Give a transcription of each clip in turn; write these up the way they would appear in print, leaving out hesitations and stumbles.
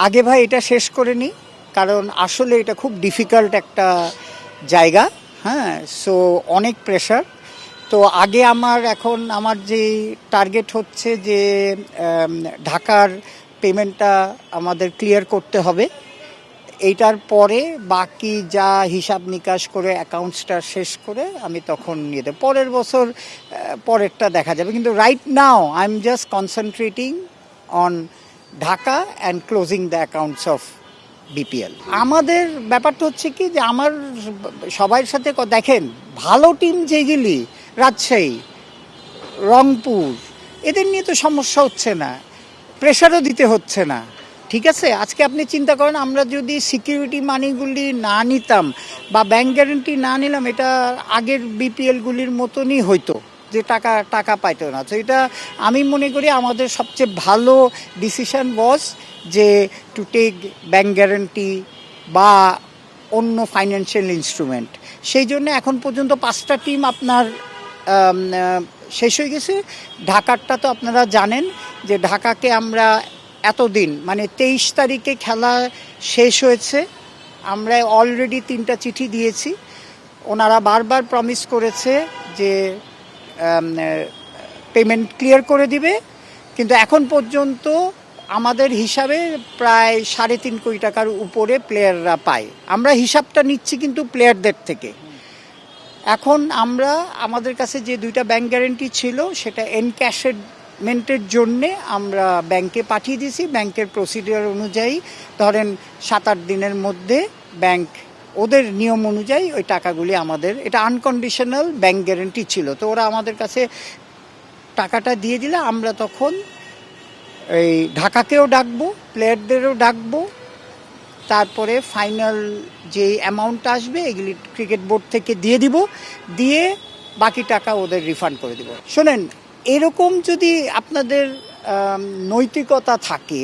আগে ভাই এটা শেষ করে নিই, কারণ আসলে এটা খুব ডিফিকাল্ট একটা জায়গা। হ্যাঁ, সো অনেক প্রেশার। তো আগে আমার যে টার্গেট হচ্ছে যে ঢাকার পেমেন্টটা আমাদের ক্লিয়ার করতে হবে। এইটার পরে বাকি যা হিসাব নিকাশ করে অ্যাকাউন্টসটা শেষ করে আমি তখন নিয়ে দেব। পরের বছর পরেরটা দেখা যাবে, কিন্তু right now I am just concentrating on Dhaka and closing the accounts of BPL. আমাদের ব্যাপারটা হচ্ছে কি যে আমার সবার সাথে দেখেন, ভালো টিম যেগুলি রাজশাহী, রংপুর, এদের নিয়ে তো সমস্যা হচ্ছে না, প্রেশারও দিতে হচ্ছে না। ঠিক আছে, আজকে আপনি চিন্তা করেন আমরা যদি সিকিউরিটি মানিগুলি না নিতাম বা ব্যাংক গ্যারেন্টি না নিলাম, এটা আগের বিপিএলগুলির মতনই হইতো, যে টাকা পাইতো না। তো এটা আমি মনে করি আমাদের সবচেয়ে ভালো ডিসিশন ওয়াজ যে টু টেক ব্যাংক গ্যারেন্টি বা অন্য ফাইন্যান্সিয়াল ইনস্ট্রুমেন্ট। সেই জন্য এখন পর্যন্ত 5টা টিম আপনার শেষ হয়ে গেছে। ঢাকারটা তো আপনারা জানেন যে ঢাকাকে আমরা এতদিন মানে 23 তারিখে খেলা শেষ হয়েছে, আমরা অলরেডি 3টা চিঠি দিয়েছি। ওনারা বারবার প্রমিস করেছে যে পেমেন্ট ক্লিয়ার করে দিবে, কিন্তু এখন পর্যন্ত আমাদের হিসাবে প্রায় 3.5 কোটি টাকার উপরে প্লেয়াররা পায়। আমরা হিসাবটা নিচ্ছি কিন্তু প্লেয়ারদের থেকে। এখন আমাদের কাছে যে 2টা ব্যাংক গ্যারেন্টি ছিল সেটা এনক্যাশমেন্টের জন্যে আমরা ব্যাংকে পাঠিয়ে দিয়েছি। ব্যাংকের প্রসিডিওর অনুযায়ী ধরেন 7-8 দিনের মধ্যে ব্যাংক ওদের নিয়ম অনুযায়ী ওই টাকাগুলি আমাদের, এটা আনকন্ডিশনাল ব্যাংক গ্যারেন্টি ছিল, তো ওরা আমাদের কাছে টাকাটা দিয়ে দিলে আমরা তখন এই ঢাকাকেও ডাকবো, প্লেয়ারদেরও ডাকবো, তারপরে ফাইনাল যে অ্যামাউন্ট আসবে এগুলি ক্রিকেট বোর্ড থেকে দিয়ে দিব, দিয়ে বাকি টাকা ওদের রিফান্ড করে দিব। শোনেন, এরকম যদি আপনাদের নৈতিকতা থাকে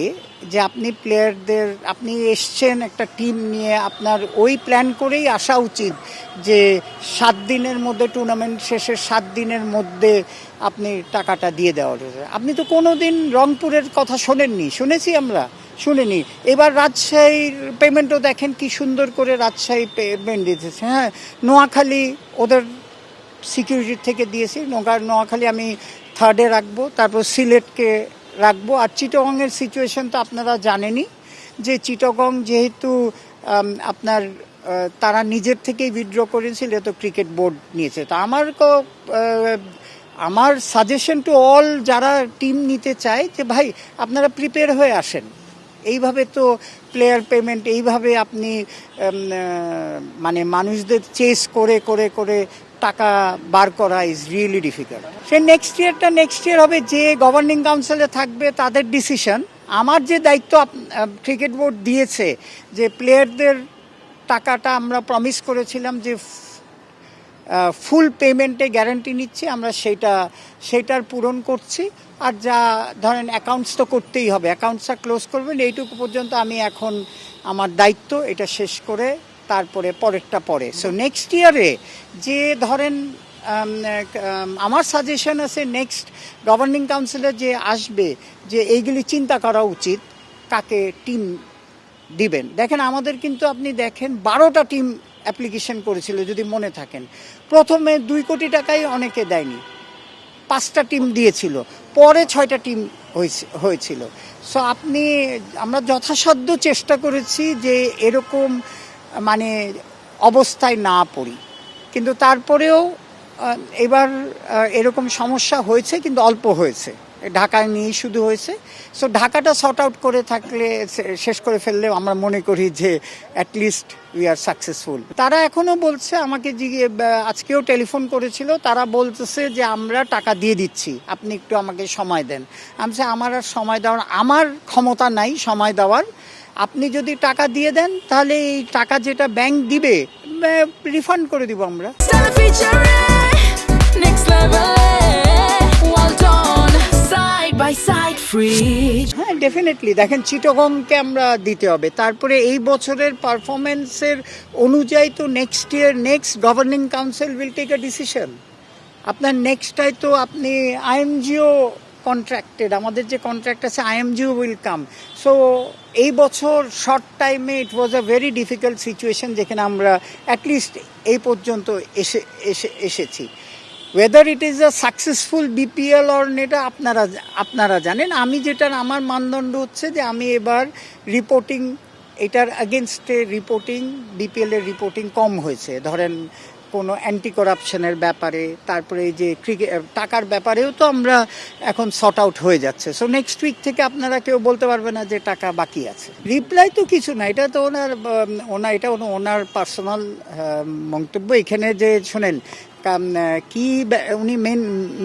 যে আপনি প্লেয়ারদের, আপনি এসছেন একটা টিম নিয়ে, আপনার ওই প্ল্যান করেই আসা উচিত যে 7 দিনের মধ্যে, টুর্নামেন্ট শেষের 7 দিনের মধ্যে আপনি টাকাটা দিয়ে দেওয়ার। আপনি তো কোনো দিন রংপুরের কথা শোনেননি, শুনেছি আমরা, শুনিনি। এবার রাজশাহীর পেমেন্টও দেখেন কি সুন্দর করে রাজশাহী পেমেন্ট দিতেছে। হ্যাঁ, নোয়াখালী ওদের সিকিউরিটি থেকে দিয়েছি, নোয়াখালী আমি 3rd-এ রাখবো, তারপর সিলেটকে রাখবো। আর চিটাগংয়ের সিচুয়েশন তো আপনারা জানেনই, যে চিটাগং যেহেতু আপনার তারা নিজের থেকেই উইথড্র করেছিল, তো ক্রিকেট বোর্ড নিয়েছে। তো আমার সাজেশন টু অল যারা টিম নিতে চায় যে ভাই আপনারা প্রিপেয়ার হয়ে আসেন। এইভাবে তো প্লেয়ার পেমেন্ট এইভাবে আপনি মানে মানুষদের চেস করে করে করে টাকা বার করা is really difficult. Say next year হবে, যে গভর্নিং কাউন্সিলে থাকবে তাদের ডিসিশন। আমার যে দায়িত্ব ক্রিকেট বোর্ড দিয়েছে যে প্লেয়ারদের টাকাটা আমরা প্রমিস করেছিলাম যে ফুল পেমেন্টে গ্যারান্টি নিচ্ছি, আমরা সেইটার পূরণ করছি। আর যা ধরেন অ্যাকাউন্টস তো করতেই হবে, অ্যাকাউন্টসটা ক্লোজ করবেন, এইটুকু পর্যন্ত আমি এখন আমার দায়িত্ব, এটা শেষ করে তারপরে পরেরটা পরে। সো নেক্সট ইয়ারে যে ধরেন আমার সাজেশন আছে নেক্সট গভর্নিং কাউন্সিলে যে আসবে, যে এইগুলি চিন্তা করা উচিত কাকে টিম দিবেন। দেখেন আমাদের কিন্তু আপনি দেখেন 12টা টিম অ্যাপ্লিকেশন করেছিল যদি মনে থাকেন। প্রথমে 2 কোটি টাকাই অনেকে দেয়নি, 5টা টিম দিয়েছিল, পরে 6টা টিম হয়েছিল। সো আমরা যথাসাধ্য চেষ্টা করেছি যে এরকম মানে অবস্থায় না পড়ি, কিন্তু তারপরেও এবার এরকম সমস্যা হয়েছে, কিন্তু অল্প হয়েছে, ঢাকায় নিয়েই শুধু হয়েছে। সো ঢাকাটা সর্ট আউট করে থাকলে, শেষ করে ফেললে আমরা মনে করি যে অ্যাটলিস্ট উই আর সাকসেসফুল। তারা এখনও বলছে, আমাকে আজকেও টেলিফোন করেছিল, তারা বলতেছে যে আমরা টাকা দিয়ে দিচ্ছি, আপনি একটু আমাকে সময় দেন। আমি আমার আর সময় দেওয়ার আমার ক্ষমতা নাই সময় দেওয়ার। আপনি যদি টাকা দিয়ে দেন তাহলে এই টাকা যেটা ব্যাংক দিবে রিফান্ড করে দিব আমরা। হ্যাঁ, ডেফিনেটলি। দেখেন চিটাগংকে আমরা দিতে হবে, তারপরে এই বছরের পারফরমেন্সের অনুযায়ী তো next governing council will take a decision. আপনার নেক্সটটাই তো আপনি আইএমজিও কন্ট্রাক্টেড, আমাদের যে কন্ট্রাক্ট আছে IMGO উইল কাম। সো এই বছর শর্ট টাইমে ইট ওয়াজ আ ভেরি ডিফিকাল্ট সিচুয়েশন, যেখানে আমরা অ্যাটলিস্ট এই পর্যন্ত এসেছি। Weather it is a successful BPL or এটা আপনারা জানেন। আমি আমার মানদণ্ড হচ্ছে যে আমি এবার রিপোর্টিং, এটার এগেনস্টে রিপোর্টিং, বিপিএলের রিপোর্টিং কম হয়েছে। ধরেন কোনো অ্যান্টি করাপশনের ব্যাপারে, তারপরে এই যে টাকার ব্যাপারেও তো আমরা এখন সর্ট আউট হয়ে যাচ্ছে। সো নেক্সট উইক থেকে আপনারা কেউ বলতে পারবে না যে টাকা বাকি আছে। রিপ্লাই তো কিছু না, এটা তো ওনার পার্সোনাল মন্তব্য। এখানে যে শোনেন, কি উনি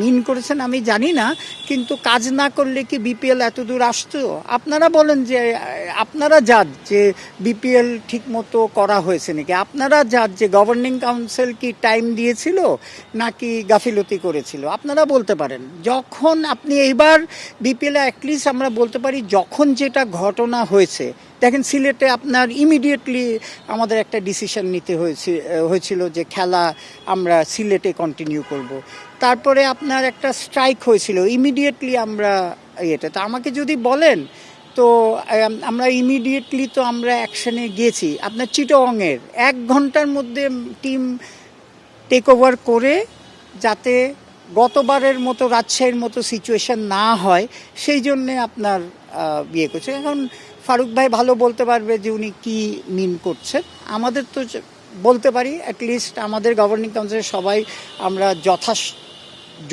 মিন করেছেন আমি জানি না, কিন্তু কাজ না করলে কি বিপিএল এত দূর আসতো? আপনারা বলেন যে আপনারা জাজ যে বিপিএল ঠিক মতো করা হয়েছে নাকি, আপনারা জাজ যে গভর্নিং কাউন্সিল কি টাইম দিয়েছিল নাকি গাফিলতি করেছিল, আপনারা বলতে পারেন। যখন আপনি এইবার বিপিএল অ্যাটলিস্ট আমরা বলতে পারি যখন যেটা ঘটনা হয়েছে, দেখেন সিলেটে আপনার ইমিডিয়েটলি আমাদের একটা ডিসিশন নিতে হয়েছিল যে খেলা আমরা সিলেটে কন্টিনিউ করব। তারপরে আপনার একটা স্ট্রাইক হয়েছিল, ইমিডিয়েটলি আমরা তো আমাকে যদি বলেন তো আমরা ইমিডিয়েটলি তো আমরা অ্যাকশনে গিয়েছি। আপনার চিটাগংয়ের 1 ঘন্টার মধ্যে টিম টেক ওভার করে, যাতে গতবারের মতো রাজশাহীর মতো সিচুয়েশন না হয়, সেই জন্যে আপনার করছে। এখন ফারুক ভাই ভালো বলতে পারবে যে উনি কি মিন করছেন। আমাদের তো বলতে পারি অ্যাটলিস্ট আমাদের গভর্নিং কাউন্সিলের সবাই আমরা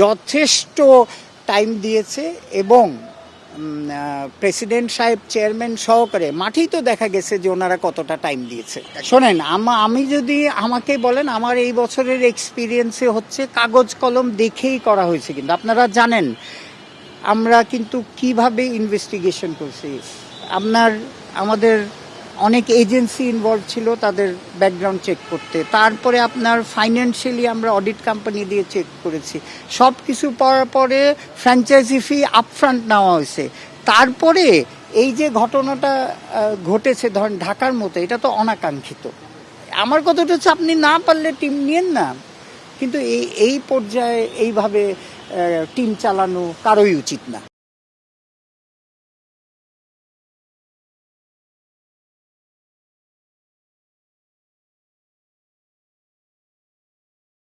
যথেষ্ট টাইম দিয়েছে, এবং প্রেসিডেন্ট সাহেব, চেয়ারম্যান সহকারে মাঠেই তো দেখা গেছে যে ওনারা কতটা টাইম দিয়েছে। শোনেন, আমি যদি আমাকে বলেন, আমার এই বছরের এক্সপিরিয়েন্সে হচ্ছে কাগজ কলম দেখেই করা হয়েছে। কিন্তু আপনারা জানেন আমরা কিন্তু কিভাবে ইনভেস্টিগেশন করছি। আমাদের অনেক এজেন্সি ইনভলভ ছিল তাদের ব্যাকগ্রাউন্ড চেক করতে, তারপরে আপনার ফাইন্যান্সিয়ালি আমরা অডিট কোম্পানি দিয়ে চেক করেছি। সব কিছু পাওয়ার পরে ফ্র্যাঞ্চাইজি ফি আপফ্রন্ট নেওয়া হয়েছে। তারপরে এই যে ঘটনাটা ঘটেছে ধরেন ঢাকার মতো, এটা তো অনাকাঙ্ক্ষিত। আমার কথাটা হচ্ছে আপনি না পারলে টিম নিয়েন না, কিন্তু এই পর্যায়ে এইভাবে টিম চালানো কারোই উচিত না।